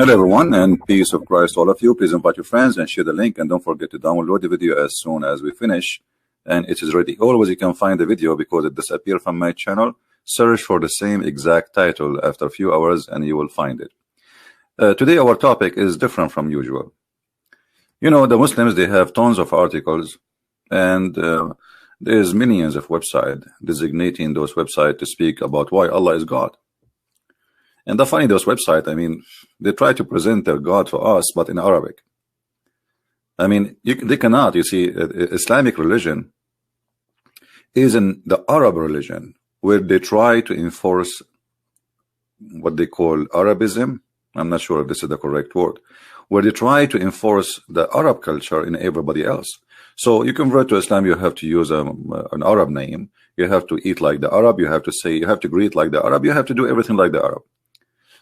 Hello everyone, and peace of Christ all of you. Please invite your friends and share the link, and don't forget to download the video as soon as we finish and it is ready. Always you can find the video because it disappeared from my channel. Search for the same exact title after a few hours and you will find it. Today our topic is different from usual. You know, the Muslims, they have tons of articles, and there's millions of websites designating those websites to speak about why Allah is God. And the funny, those websites, I mean, they try to present their God for us, but in Arabic. I mean, they cannot. You see, Islamic religion is in the Arab religion, where they try to enforce what they call Arabism. I'm not sure if this is the correct word, where they try to enforce the Arab culture in everybody else. So you convert to Islam, you have to use an Arab name. You have to eat like the Arab. You have to say, you have to greet like the Arab. You have to do everything like the Arab.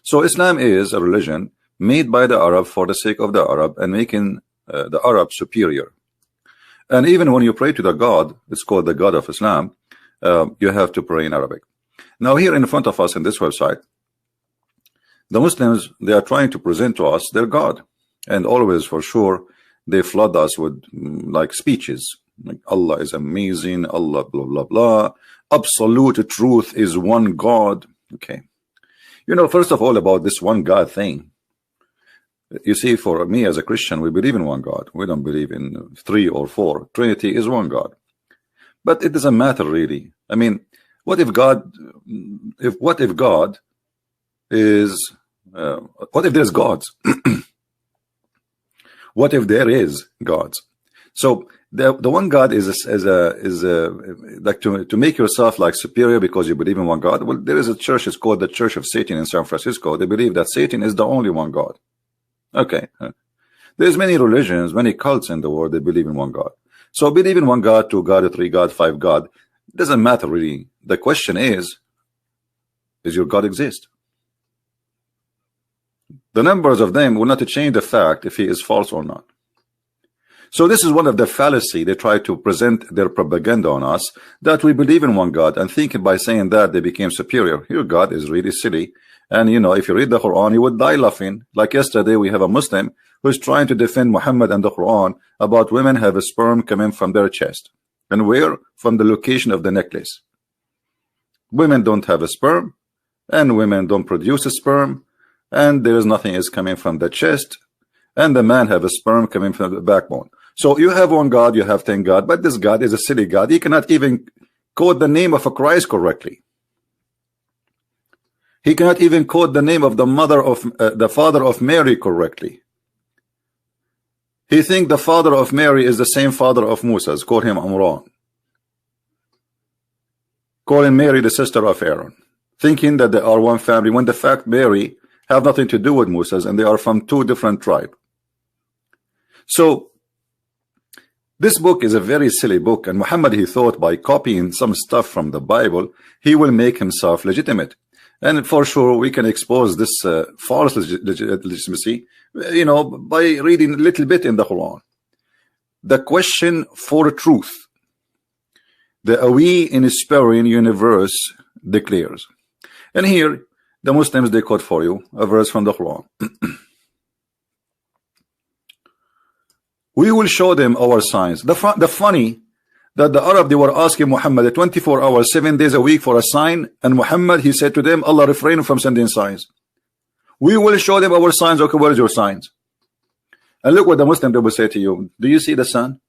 So Islam is a religion made by the Arab for the sake of the Arab and making the Arab superior. And even when you pray to the God, it's called the God of Islam, you have to pray in Arabic. Now here in front of us in this website, the Muslims, they are trying to present to us their God. And always, for sure, they flood us with like speeches. Like Allah is amazing, Allah blah, blah, blah. Absolute truth is one God. Okay. You know, first of all, about this one God thing, you see, for me as a Christian, we believe in one God. We don't believe in 3 or 4. Trinity is one God. But it doesn't matter really. I mean, what if God is, what if there's gods? What if there is gods? So the one God is like to make yourself like superior because you believe in one God. Well, there is a church, it's called the Church of Satan in San Francisco. They believe that Satan is the only one God. Okay. There's many religions, many cults in the world, they believe in one God. So believe in one God, 2 God, 3 God, 5 God. It doesn't matter really. The question is your God exist? The numbers of them will not change the fact if he is false or not. So this is one of the fallacy. They try to present their propaganda on us, that we believe in one God, and thinking by saying that they became superior. Your God is really silly. And you know, if you read the Qur'an, you would die laughing. Like yesterday, we have a Muslim who is trying to defend Muhammad and the Qur'an about women have a sperm coming from their chest. And where? From the location of the necklace. Women don't have a sperm, and women don't produce a sperm, and there is nothing is coming from the chest, and the man have a sperm coming from the backbone. So you have one God, you have 10 God, but this God is a silly God. He cannot even quote the name of a Christ correctly. He cannot even quote the name of the father of Mary correctly. He thinks the father of Mary is the same father of Moses. Call him Amran. Calling Mary the sister of Aaron, thinking that they are one family, when the fact Mary have nothing to do with Moses and they are from 2 different tribes. So this book is a very silly book, and Muhammad, he thought by copying some stuff from the Bible, he will make himself legitimate. And for sure, we can expose this false legitimacy, you know, by reading a little bit in the Quran. The question for truth, the we inspiring universe declares. And here, the Muslims, they quote for you a verse from the Quran. We will show them our signs. The funny that the Arab, they were asking Muhammad 24 hours, 7 days a week for a sign, and Muhammad, he said to them, Allah refrained from sending signs. We will show them our signs. Okay, where is your signs? And look what the Muslim, they will say to you. Do you see the sun?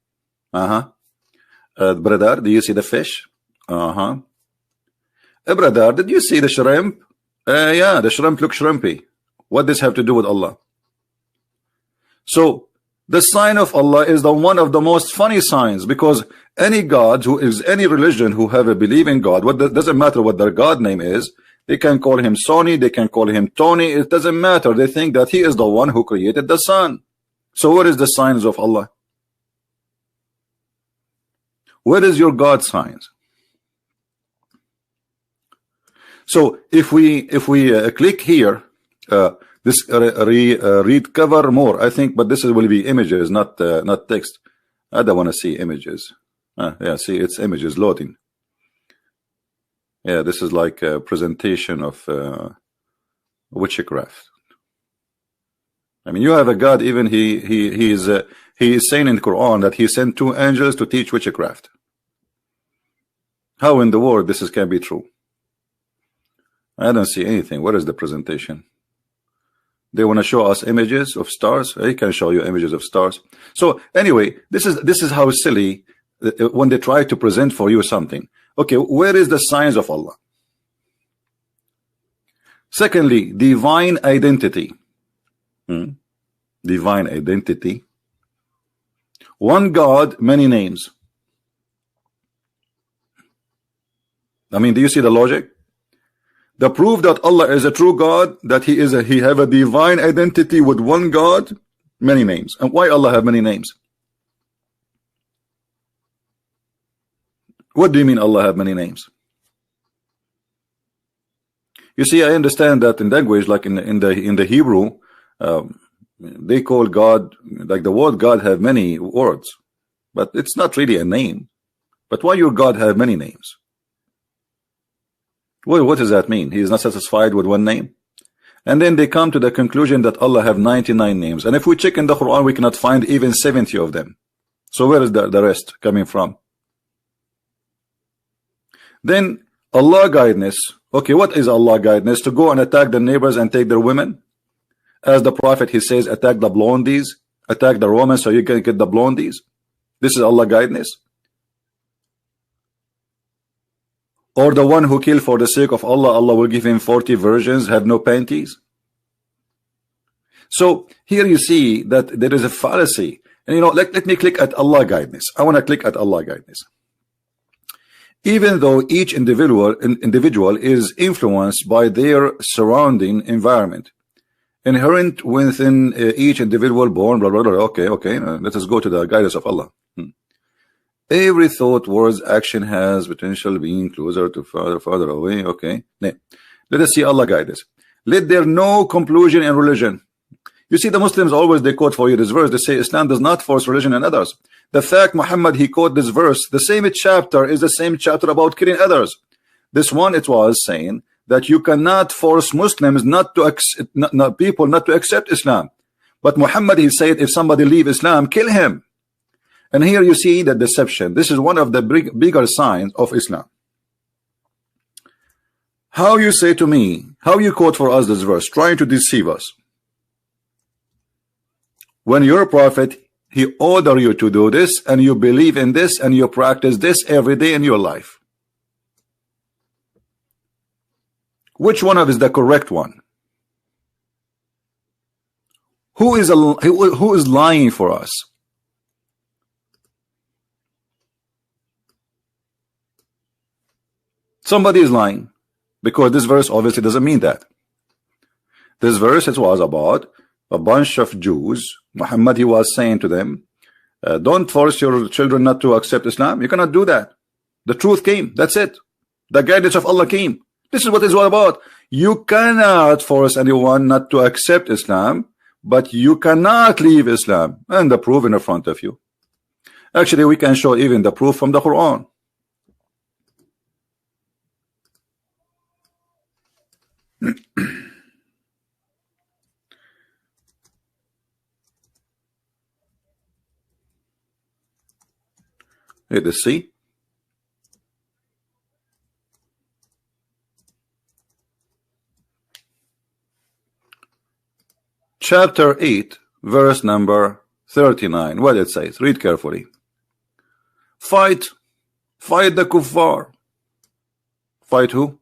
Brother, do you see the fish? Brother, did you see the shrimp? Yeah, the shrimp look shrimpy. What does this have to do with Allah? So the sign of Allah is the one of the most funny signs, because any God who is any religion who have a belief in God, doesn't matter what their God name is, they can call him Sony, they can call him Tony, it doesn't matter. They think that he is the one who created the sun. So where is the signs of Allah? Where is your God signs? So if we click here, this read cover more, I think, but this will be images, not text. I don't want to see images. Yeah, see, it's images loading. Yeah, this is like a presentation of witchcraft. I mean, you have a God. Even he is saying in the Quran that he sent 2 angels to teach witchcraft. How in the world this can be true? I don't see anything. What is the presentation? They want to show us images of stars. They can show you images of stars. So anyway, this is how silly when they try to present for you something. Okay, where is the signs of Allah? Secondly, divine identity. Divine identity. One God, many names. I mean, do you see the logic? The proof that Allah is a true God, that he have a divine identity with one God, many names. And why Allah have many names? What do you mean Allah have many names? You see, I understand that in language, like in the Hebrew, they call God, like the word God have many words, but it's not really a name. But why your God have many names? Well, what does that mean? He is not satisfied with one name? And then they come to the conclusion that Allah have 99 names. And if we check in the Quran, we cannot find even 70 of them. So where is the rest coming from? Then Allah guidance. Okay, what is Allah guidance? To go and attack the neighbors and take their women? As the Prophet, he says, attack the blondies, attack the Romans so you can get the blondies. This is Allah guidance. Or the one who killed for the sake of Allah, Allah will give him 40 virgins, have no panties. So here you see that there is a fallacy. And you know, let me click at Allah guidance. I want to click at Allah guidance. Even though each individual is influenced by their surrounding environment, inherent within each individual born, blah, blah, blah. Okay, let us go to the guidance of Allah. Every thought, words, action has potential being closer to farther away. Okay. Let us see Allah guidance. Let there no compulsion in religion. You see, the Muslims always, they quote for you this verse. They say Islam does not force religion in others. The fact Muhammad, he quote this verse, the same chapter is the same chapter about killing others. This one, it was saying that you cannot force Muslims not to accept, people not to accept Islam. But Muhammad, he said, if somebody leave Islam, kill him. And here you see the deception. This is one of the bigger signs of Islam. How you say to me, how you quote for us this verse, trying to deceive us. When your prophet, he order you to do this, and you believe in this, and you practice this every day in your life. Which one of is the correct one? Who is lying for us? Somebody is lying, because this verse obviously doesn't mean that. This verse, it was about a bunch of Jews. Muhammad, he was saying to them, don't force your children not to accept Islam. You cannot do that. The truth came. That's it. The guidance of Allah came. This is what it's all about. You cannot force anyone not to accept Islam, but you cannot leave Islam. And the proof in front of you. Actually, we can show even the proof from the Quran. Let's see. Chapter 8, verse number 39. What it says. Read carefully. Fight the kuffar. Fight who?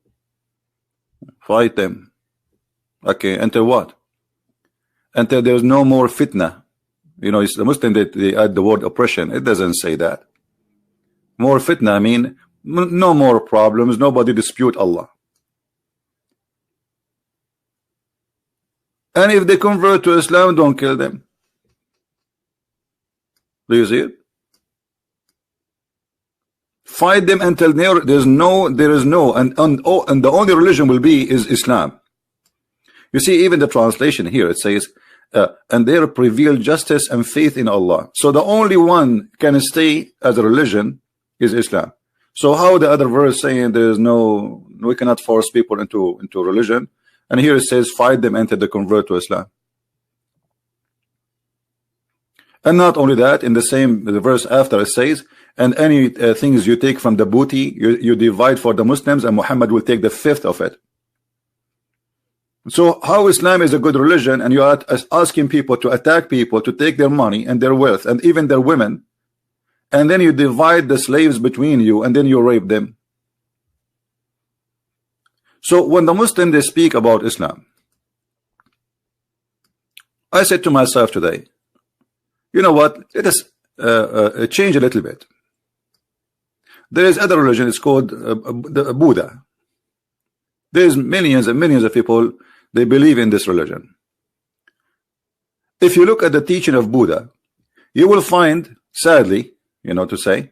Fight them. Okay, until what? Until there's no more fitna. You know, it's the Muslim that they add the word oppression. It doesn't say that. More fitna, I mean, no more problems. Nobody dispute Allah. And if they convert to Islam, don't kill them. Do you see it? Fight them until there is no, and the only religion will be is Islam. You see, even the translation here, it says, and there prevail justice and faith in Allah. So the only one can stay as a religion is Islam. So how the other verse saying there is no, we cannot force people into religion, and here it says fight them until they convert to Islam. And not only that, in the same verse after it says, and any things you take from the booty, you divide for the Muslims, and Muhammad will take the fifth of it. So how Islam is a good religion, and you are asking people to attack people, to take their money and their wealth and even their women, and then you divide the slaves between you, and then you rape them. So when the Muslims, they speak about Islam, I said to myself today, you know what, let us change a little bit. There is other religion, it's called the Buddha. There's millions and millions of people, they believe in this religion. If you look at the teaching of Buddha, you will find, sadly, you know, to say,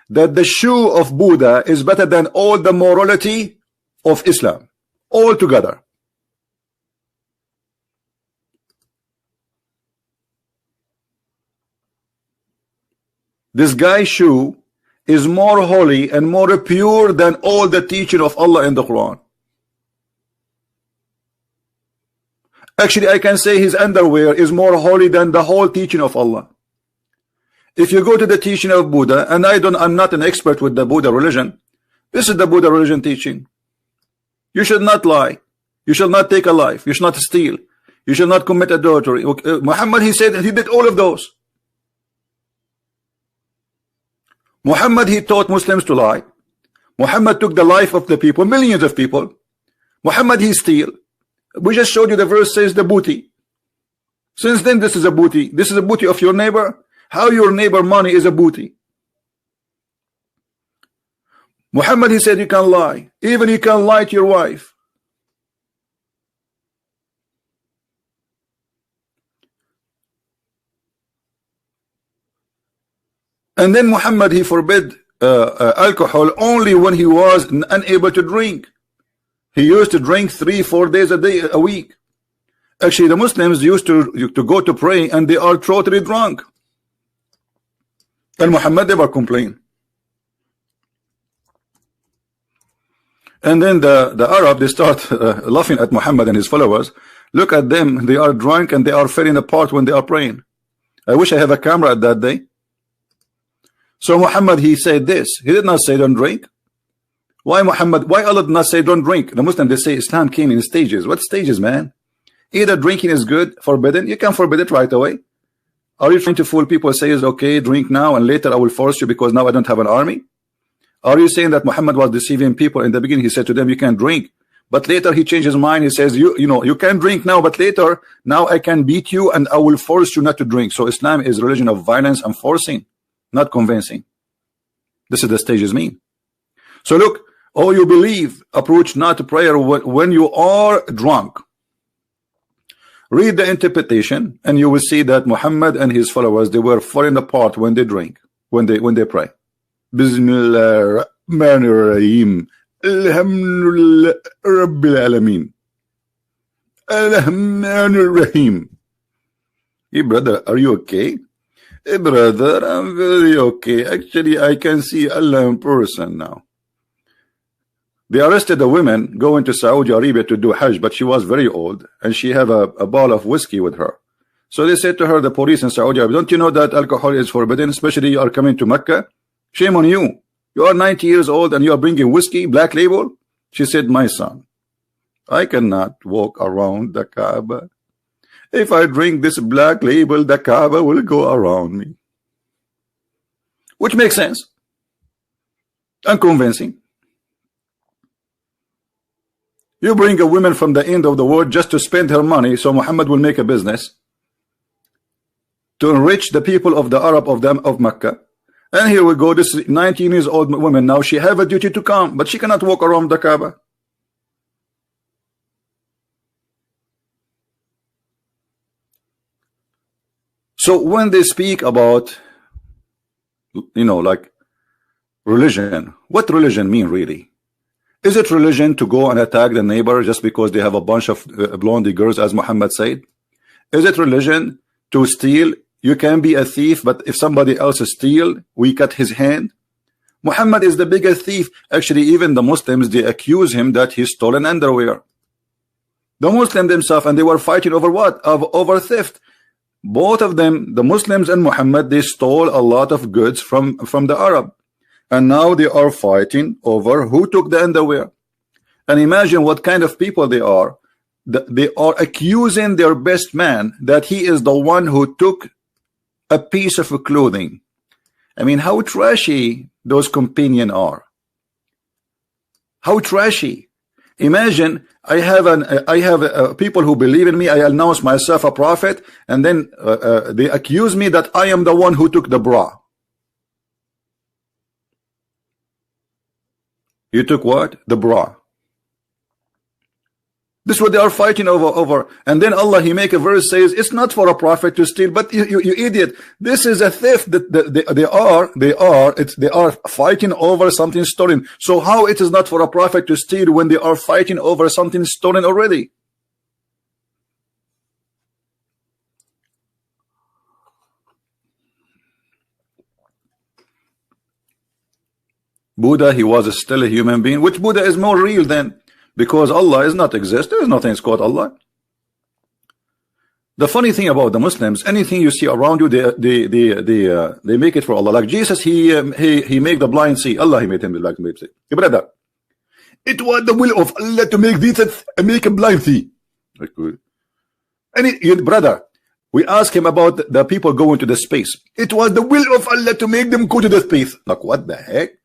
that the shoe of Buddha is better than all the morality of Islam, all together. This guy's shoe is more holy and more pure than all the teaching of Allah in the Quran. Actually, I can say his underwear is more holy than the whole teaching of Allah. If you go to the teaching of Buddha, and I'm not an expert with the Buddha religion, this is the Buddha religion teaching. You should not lie. You shall not take a life. You should not steal. You shall not commit adultery. Muhammad, he said, he did all of those. Muhammad, he taught Muslims to lie. Muhammad took the life of the people, millions of people. Muhammad, he steal. We just showed you the verse says the booty. Since then, this is a booty. This is a booty of your neighbor. How your neighbor money is a booty. Muhammad, he said you can lie. Even you can lie to your wife. And then Muhammad, he forbid alcohol only when he was unable to drink. He used to drink 3-4 days a week. Actually, the Muslims used to go to pray and they are totally drunk. And Muhammad never complained. And then the Arab, they start laughing at Muhammad and his followers. Look at them, they are drunk and they are falling apart when they are praying. I wish I have a camera at that day. So Muhammad, he said this. He did not say don't drink. Why Allah did not say don't drink? The Muslims, they say Islam came in stages. What stages, man? Either drinking is good, forbidden, you can forbid it right away. Are you trying to fool people, say it's okay, drink now and later I will force you because now I don't have an army? Are you saying that Muhammad was deceiving people? In the beginning he said to them you can drink, but later he changed his mind. He says you know you can drink now, but later now I can beat you and I will force you not to drink. So Islam is a religion of violence and forcing, not convincing. This is the stages mean. So look, oh, you believe, approach not to prayer when you are drunk. Read the interpretation and you will see that Muhammad and his followers, they were falling apart when they drink, when they pray. Bismillah Rahmanir Rahim. Alhamdulillah Rabbil Alameen. Rahmanir Rahim. Hey brother, are you okay? Hey brother, I'm very okay. Actually, I can see Allah in person now. They arrested a woman going to Saudi Arabia to do Hajj, but she was very old and she had a bottle of whiskey with her. So they said to her, the police in Saudi Arabia, don't you know that alcohol is forbidden, especially you are coming to Mecca? Shame on you. You are 90 years old and you are bringing whiskey, black label? She said, my son, I cannot walk around the Kaaba. If I drink this black label, the Kaaba will go around me. Which makes sense. Unconvincing. You bring a woman from the end of the world just to spend her money, so Muhammad will make a business to enrich the people of the Arab of Mecca. And here we go, this 19 years old woman now, she have a duty to come, but she cannot walk around the Kaaba. So when they speak about, you know, like religion, what religion mean really? Is it religion to go and attack the neighbor just because they have a bunch of blondie girls, as Muhammad said? Is it religion to steal? You can be a thief, but if somebody else steal, we cut his hand. Muhammad is the biggest thief. Actually, even the Muslims, they accuse him that he stolen underwear. The Muslims themselves, and they were fighting over what? Over theft. Both of them, the Muslims and Muhammad, they stole a lot of goods from the Arab, and now they are fighting over who took the underwear. And imagine what kind of people they are. They are accusing their best man that he is the one who took a piece of clothing. I mean, how trashy those companions are. How trashy. Imagine I have people who believe in me. I announce myself a prophet, and then they accuse me that I am the one who took the bra. You took what? The bra. This is what they are fighting over. And then Allah, He make a verse, says it's not for a prophet to steal. But you idiot, this is a theft. That they are fighting over something stolen. So how it is not for a prophet to steal when they are fighting over something stolen already? Buddha, he was still a human being. Which Buddha is more real than? Because Allah is not exist. There is nothing called Allah. The funny thing about the Muslims, anything you see around you, they make it for Allah. Like Jesus, he make the blind see. Allah, He made him like see. Brother, it was the will of Allah to make this, make a blind see. Brother, we ask him about the people going to the space. It was the will of Allah to make them go to the space. Like what the heck?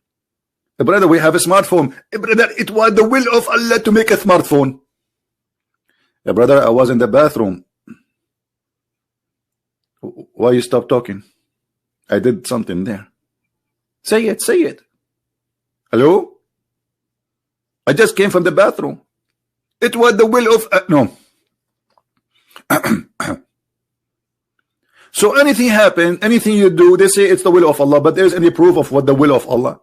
Brother, we have a smartphone. Brother, it was the will of Allah to make a smartphone. Brother, I was in the bathroom. Why you stop talking? I did something there. Say it, say it. Hello? I just came from the bathroom. It was the will of no. So anything happen, anything you do, they say it's the will of Allah, but there's any proof of what the will of Allah?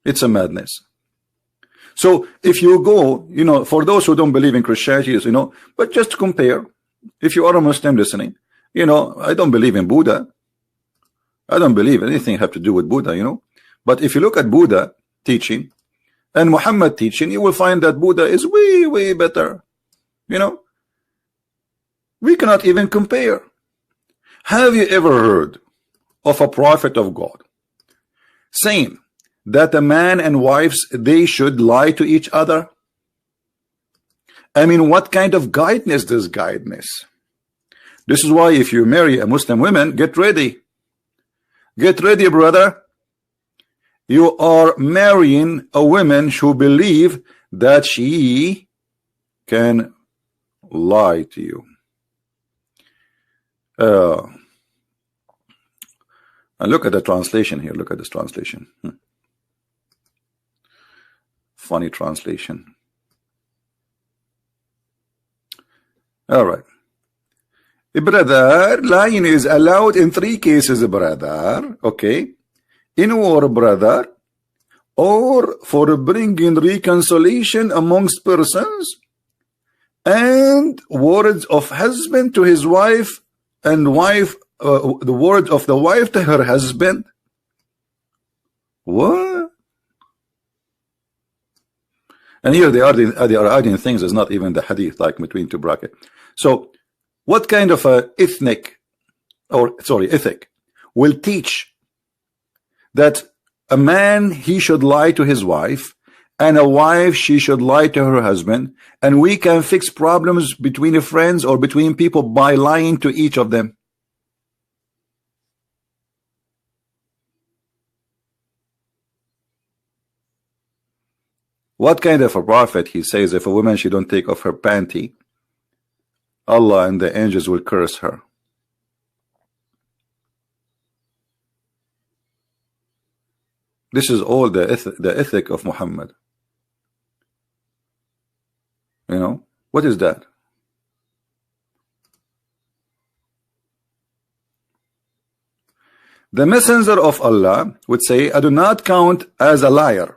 It's a madness. So if you go, for those who don't believe in Christianity, but just to compare, if you are a Muslim listening, I don't believe in Buddha. I don't believe anything have to do with Buddha, But if you look at Buddha teaching and Muhammad teaching, you will find that Buddha is way, way better. We cannot even compare. Have you ever heard of a prophet of God saying that a man and wives, they should lie to each other? I mean, what kind of guidance is this guidance? This is why if you marry a Muslim woman, get ready. Get ready, brother. You are marrying a woman who believe that she can lie to you. And look at the translation here. Look at this translation. Funny translation. All right. Brother, lying is allowed in 3 cases, brother. Okay. In war, brother, or for bringing reconciliation amongst persons, and words of husband to his wife, and wife, the words of the wife to her husband. What? And here they are adding things that's not even the hadith, like between 2 brackets. So what kind of a ethic will teach that a man, he should lie to his wife, and a wife, she should lie to her husband, and we can fix problems between friends or between people by lying to each of them? What kind of a prophet, he says, if a woman, she don't take off her panty, Allah and the angels will curse her? This is all the ethic of Muhammad. What is that? The messenger of Allah would say, I do not count as a liar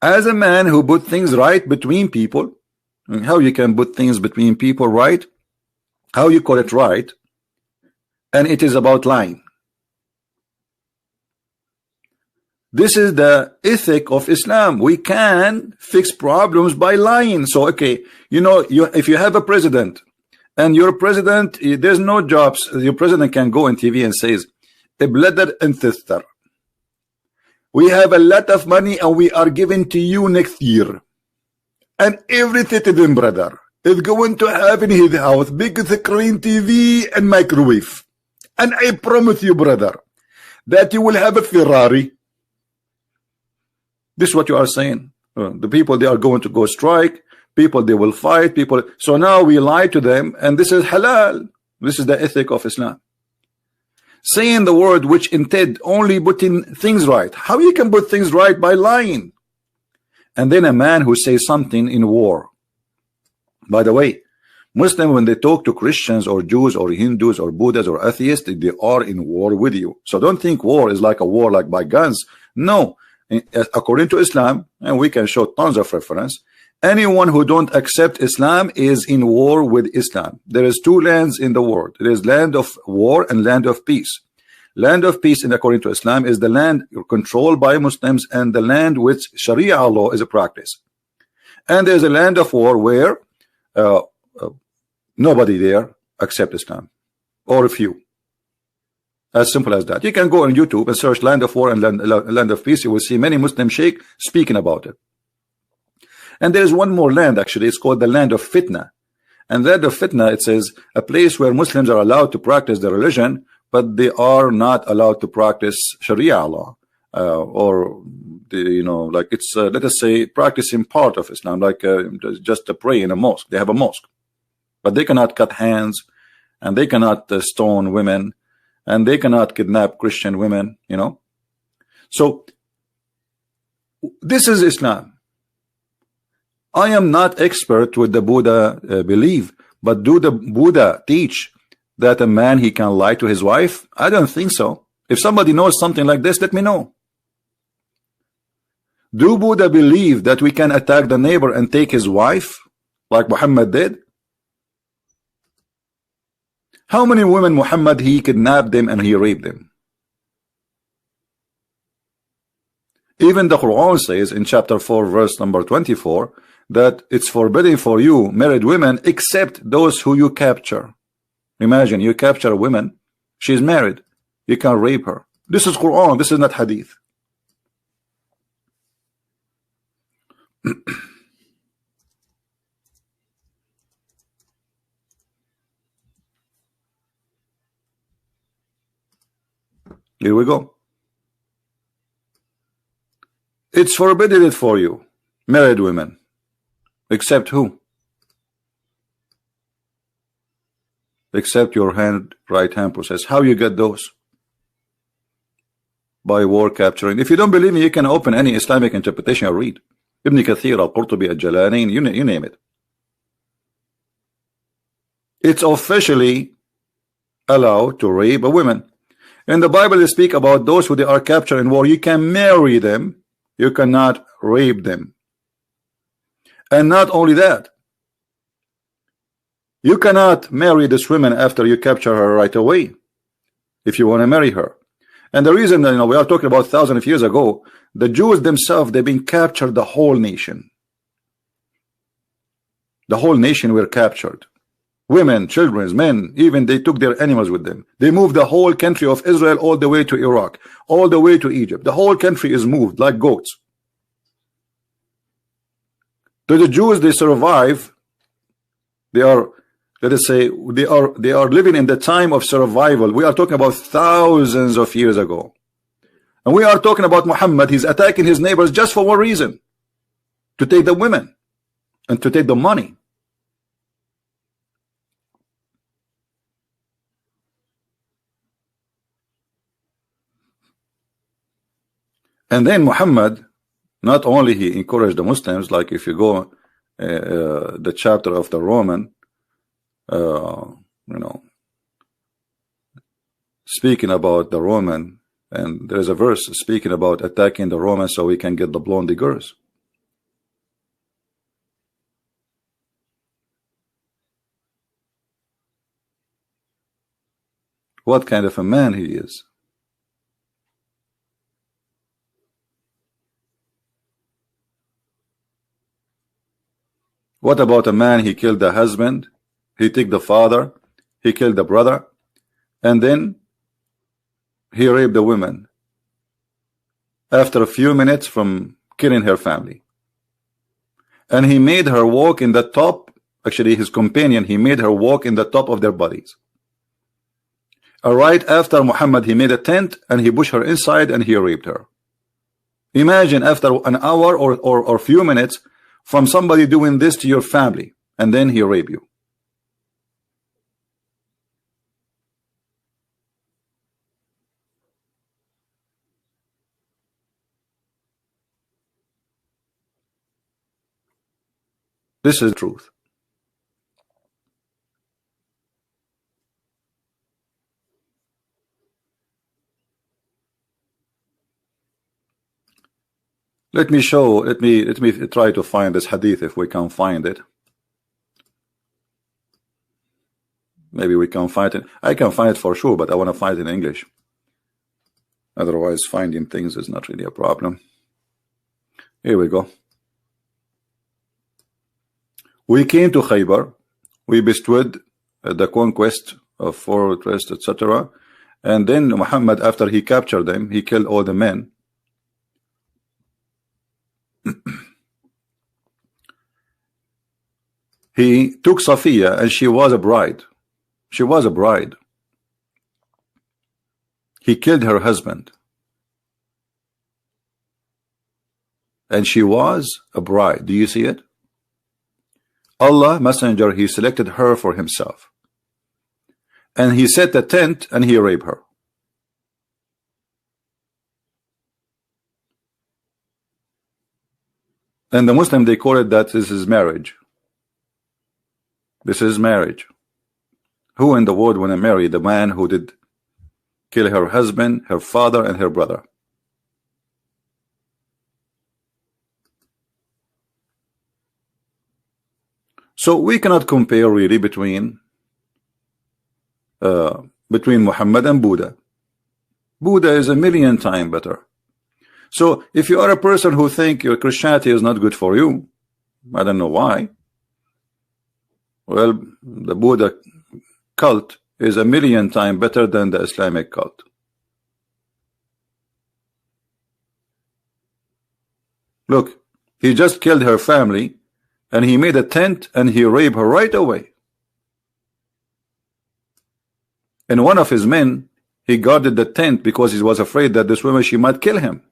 as a man who put things right between people. How you can put things between people right? How you call it right? And it is about lying. This is the ethic of Islam. We can fix problems by lying. So, okay, you know, if you have a president and your president, there's no jobs, your president can go on TV and says, "Ibladar and sister, we have a lot of money and we are giving to you next year. And every citizen, brother, is going to have in his house big screen TV and microwave. And I promise you, brother, that you will have a Ferrari." This is what you are saying. The people, they are going to go strike. People, they will fight. People. So now we lie to them, and this is halal. This is the ethic of Islam. Saying the word which intend only putting things right. How you can put things right by lying? And then a man who says something in war. By the way, Muslims, when they talk to Christians or Jews or Hindus or Buddhists or atheists, they are in war with you. So don't think war is like a war like by guns. No. According to Islam, and we can show tons of reference, anyone who don't accept Islam is in war with Islam. There is two lands in the world. There is land of war and land of peace. Land of peace, in according to Islam, is the land controlled by Muslims and the land which Sharia law is a practice. And there's a land of war where nobody there accept Islam, or a few. As simple as that. You can go on YouTube and search land of war and land of peace. You will see many Muslim sheikh speaking about it. And there is one more land, actually. It's called the land of fitna. And land of fitna, it says a place where Muslims are allowed to practice their religion, but they are not allowed to practice Sharia law, or you know, like it's let us say practicing part of Islam, like just to pray in a mosque. They have a mosque, but they cannot cut hands, and they cannot stone women, and they cannot kidnap Christian women, you know. So this is Islam. I am not expert with the Buddha belief, but do the Buddha teach that a man, he can lie to his wife? I don't think so. If somebody knows something like this, let me know. Do Buddha believe that we can attack the neighbor and take his wife like Muhammad did? How many women Muhammad, he kidnapped them and he raped them? Even the Qur'an says in chapter 4 verse number 24 that it's forbidden for you married women except those who you capture. Imagine you capture a woman, she's married, you can rape her. This is Qur'an, this is not hadith. Here we go. It's forbidden it for you, married women, except who? Except your right hand process. How you get those? By war capturing. If you don't believe me, you can open any Islamic interpretation or read. Ibn Kathir, Al-Qurtubi, Al-Jalalain, you name it. It's officially allowed to rape a woman. In the Bible, they speak about those who they are captured in war. You can marry them, you cannot rape them. And not only that, you cannot marry this woman after you capture her right away, if you want to marry her. And the reason, you know, we are talking about thousands of years ago, the Jews themselves, they've been captured, the whole nation. The whole nation were captured. Women, children, men, even they took their animals with them. They moved the whole country of Israel all the way to Iraq, all the way to Egypt. The whole country is moved like goats. To the Jews, they survive. They are, let us say, they are living in the time of survival. We are talking about thousands of years ago. And we are talking about Muhammad. He's attacking his neighbors just for one reason: to take the women and to take the money. And then Muhammad, not only he encouraged the Muslims, like if you go the chapter of the Roman, you know, speaking about the Roman, and there is a verse speaking about attacking the Romans so we can get the blonde girls. What kind of a man he is? What about a man, he killed the husband, he took the father, he killed the brother, and then he raped the woman after a few minutes from killing her family. And he made her walk in the top, actually his companion, he made her walk in the top of their bodies. Right after Muhammad, he made a tent and he pushed her inside and he raped her. Imagine after an hour or few minutes from somebody doing this to your family, and then he rape you. This is truth. Let me try to find this hadith if we can find it. Maybe we can find it. I can find it for sure, but I want to find it in English. Otherwise, finding things is not really a problem. Here we go. We came to Khaybar. We bestowed the conquest of fortress, etc. And then Muhammad, after he captured them, he killed all the men. He took Safiya, and she was a bride. She was a bride. He killed her husband, and she was a bride. Do you see it? Allah Messenger, he selected her for himself, and he set a tent and he raped her. And the Muslim, they call it that this is marriage. This is marriage. Who in the world want to marry the man who did kill her husband, her father, and her brother? So we cannot compare really between Muhammad and Buddha. Buddha is a million times better. So if you are a person who think your Christianity is not good for you, I don't know why. Well, the Buddha cult is a million times better than the Islamic cult. Look, he just killed her family, and he made a tent and he raped her right away. And one of his men, he guarded the tent because he was afraid that this woman, she might kill him.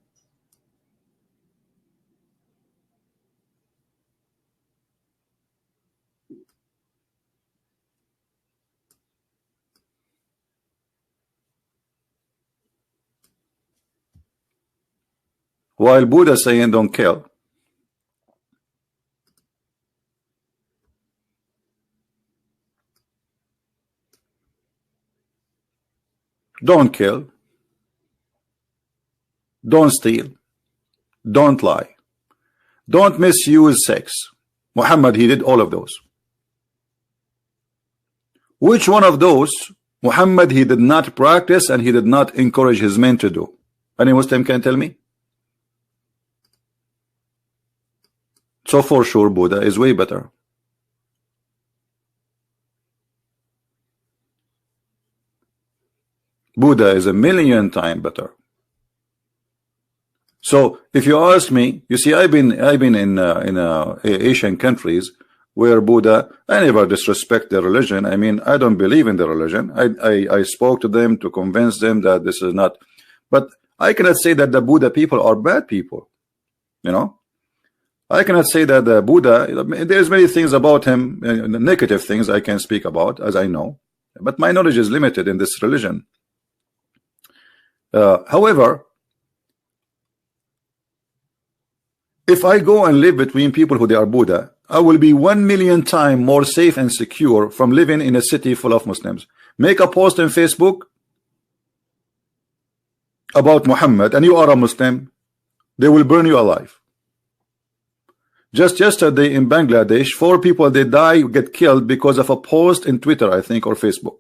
While Buddha saying don't kill. Don't kill. Don't steal. Don't lie. Don't misuse sex. Muhammad, he did all of those. Which one of those Muhammad he did not practice and he did not encourage his men to do? Any Muslim can tell me? So for sure Buddha is way better. Buddha is a million times better. So if you ask me, you see, I've been in Asian countries where Buddha, I never disrespect their religion. I mean, I don't believe in their religion. I spoke to them to convince them that this is not, but I cannot say that the Buddha people are bad people. You know, I cannot say that the Buddha, there's many things about him, negative things I can speak about, as I know, but my knowledge is limited in this religion. However, if I go and live between people who they are Buddha, I will be 1,000,000 times more safe and secure from living in a city full of Muslims. Make a post on Facebook about Muhammad and you are a Muslim, they will burn you alive. Just yesterday in Bangladesh, 4 people they get killed because of a post in Twitter, I think, or Facebook.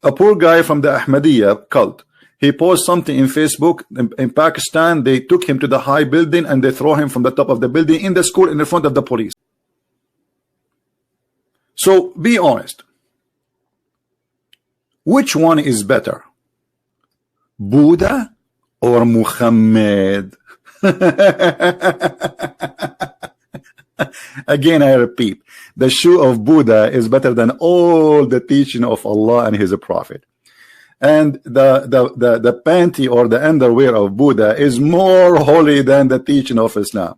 A poor guy from the Ahmadiyya cult, he posted something in Facebook. In Pakistan, they took him to the high building and they throw him from the top of the building in the school in front of the police. So be honest. Which one is better? Buddha or Muhammad? Again, I repeat, the shoe of Buddha is better than all the teaching of Allah and his prophet. And the panty or the underwear of Buddha is more holy than the teaching of Islam.